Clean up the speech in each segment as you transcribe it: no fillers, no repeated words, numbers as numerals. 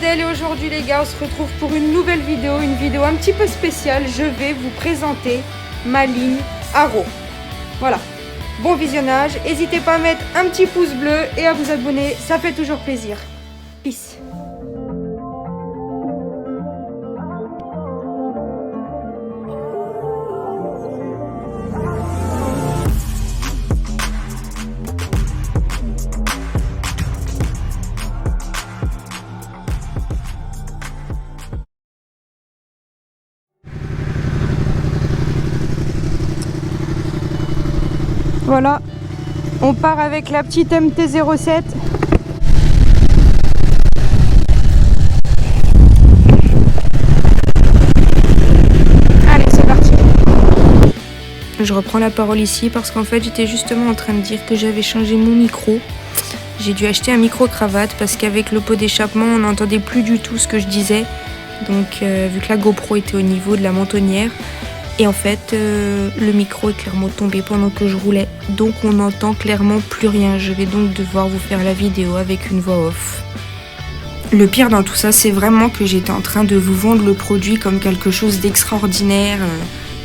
Adèle et aujourd'hui les gars on se retrouve pour une nouvelle vidéo, une vidéo un petit peu spéciale. Je vais vous présenter ma ligne Haro. Voilà, bon visionnage, n'hésitez pas à mettre un petit pouce bleu et à vous abonner, ça fait toujours plaisir. Peace. Voilà, on part avec la petite MT-07. Allez, c'est parti. Je reprends la parole ici parce qu'en fait j'étais justement en train de dire que j'avais changé mon micro. J'ai dû acheter un micro-cravate parce qu'avec le pot d'échappement on n'entendait plus du tout ce que je disais. Donc vu que la GoPro était au niveau de la mentonnière. Et en fait, le micro est clairement tombé pendant que je roulais. Donc on n'entend clairement plus rien. Je vais donc devoir vous faire la vidéo avec une voix off. Le pire dans tout ça, c'est vraiment que j'étais en train de vous vendre le produit comme quelque chose d'extraordinaire,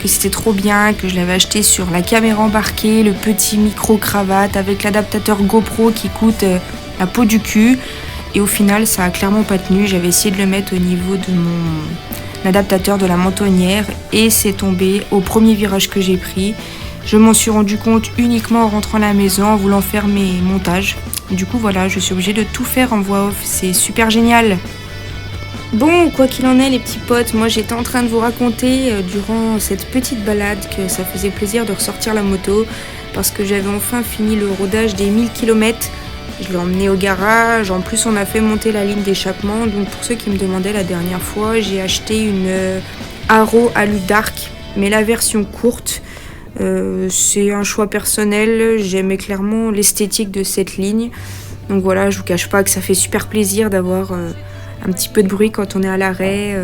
que c'était trop bien, que je l'avais acheté sur la caméra embarquée, le petit micro-cravate avec l'adaptateur GoPro qui coûte la peau du cul. Et au final, ça a clairement pas tenu. J'avais essayé de le mettre au niveau de l'adaptateur de la mentonnière et c'est tombé au premier virage que j'ai pris. Je m'en suis rendu compte uniquement en rentrant à la maison, en voulant faire mes montages. Du coup voilà, je suis obligée de tout faire en voix off, c'est super génial. Bon, quoi qu'il en est les petits potes, moi j'étais en train de vous raconter durant cette petite balade que ça faisait plaisir de ressortir la moto parce que j'avais enfin fini le rodage des 1000 km. Je l'ai emmené au garage, en plus on a fait monter la ligne d'échappement. Donc pour ceux qui me demandaient la dernière fois, j'ai acheté une Haro Alu Dark, mais la version courte. C'est un choix personnel, j'aimais clairement l'esthétique de cette ligne. Donc voilà, je vous cache pas que ça fait super plaisir d'avoir un petit peu de bruit quand on est à l'arrêt.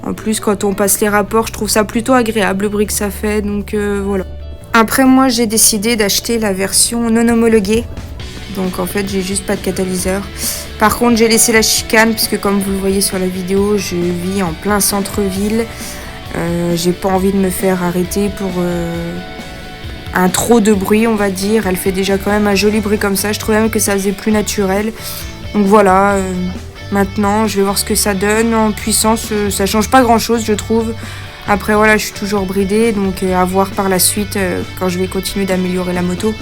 En plus quand on passe les rapports, je trouve ça plutôt agréable le bruit que ça fait, donc voilà. Après moi j'ai décidé d'acheter la version non homologuée. Donc en fait j'ai juste pas de catalyseur. Par contre j'ai laissé la chicane puisque comme vous le voyez sur la vidéo, je vis en plein centre-ville. J'ai pas envie de me faire arrêter pour un trop de bruit on va dire. Elle fait déjà quand même un joli bruit comme ça. Je trouvais même que ça faisait plus naturel. Donc voilà, maintenant je vais voir ce que ça donne. En puissance ça change pas grand chose je trouve. Après voilà, je suis toujours bridée. Donc à voir par la suite quand je vais continuer d'améliorer la moto.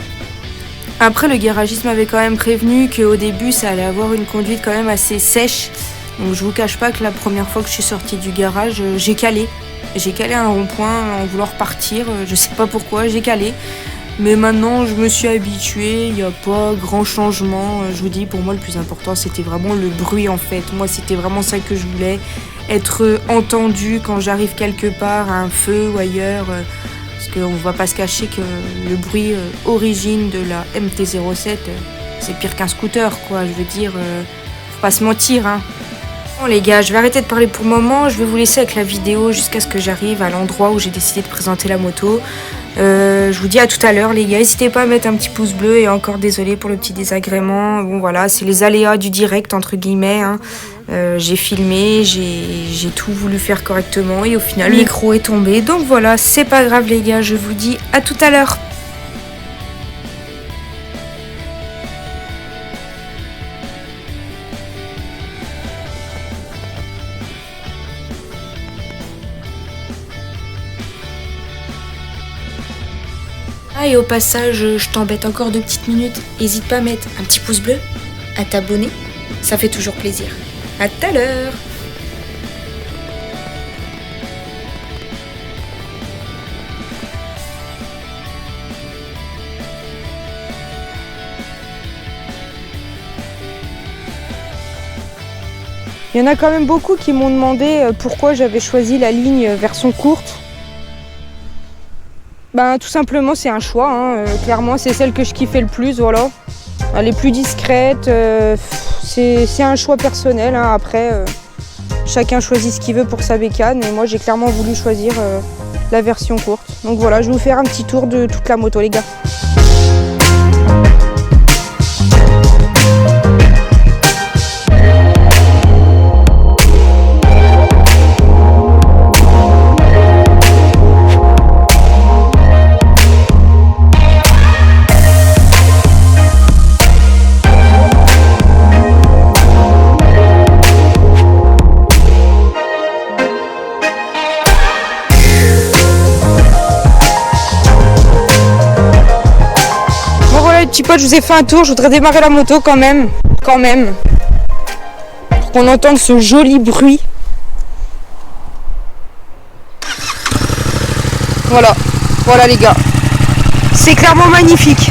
Après, le garagiste m'avait quand même prévenu qu'au début, ça allait avoir une conduite quand même assez sèche. Donc je vous cache pas que la première fois que je suis sortie du garage, j'ai calé. J'ai calé un rond-point en voulant repartir. Je sais pas pourquoi, j'ai calé. Mais maintenant, je me suis habituée. Il n'y a pas grand changement. Je vous dis, pour moi, le plus important, c'était vraiment le bruit en fait. Moi, c'était vraiment ça que je voulais. Être entendue quand j'arrive quelque part, à un feu ou ailleurs. Parce qu'on ne va pas se cacher que le bruit origine de la MT-07, c'est pire qu'un scooter, quoi. Je veux dire, faut pas se mentir, hein. Bon les gars, je vais arrêter de parler pour le moment. Je vais vous laisser avec la vidéo jusqu'à ce que j'arrive à l'endroit où j'ai décidé de présenter la moto. Je vous dis à tout à l'heure les gars, n'hésitez pas à mettre un petit pouce bleu et encore désolé pour le petit désagrément. Bon voilà, c'est les aléas du direct entre guillemets, hein. J'ai filmé, j'ai tout voulu faire correctement et au final le micro est tombé. Donc voilà, c'est pas grave les gars, je vous dis à tout à l'heure. Ah et au passage, je t'embête encore 2 petites minutes. N'hésite pas à mettre un petit pouce bleu, à t'abonner, ça fait toujours plaisir. À tout à l'heure. Il y en a quand même beaucoup qui m'ont demandé pourquoi j'avais choisi la ligne version courte. Ben, tout simplement c'est un choix, hein. Clairement c'est celle que je kiffais le plus, voilà. Elle est plus discrète, c'est un choix personnel, hein. Après chacun choisit ce qu'il veut pour sa bécane et moi j'ai clairement voulu choisir la version courte. Donc voilà, je vais vous faire un petit tour de toute la moto les gars. potes, je vous ai fait un tour. Je voudrais démarrer la moto quand même. Pour qu'on entende ce joli bruit. Voilà les gars. C'est clairement magnifique.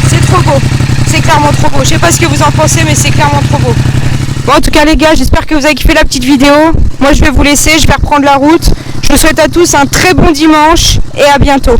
C'est trop beau. C'est clairement trop beau. Je sais pas ce que vous en pensez, mais c'est clairement trop beau. Bon, en tout cas les gars, j'espère que vous avez kiffé la petite vidéo. Moi je vais vous laisser, je vais reprendre la route. Je vous souhaite à tous un très bon dimanche et à bientôt.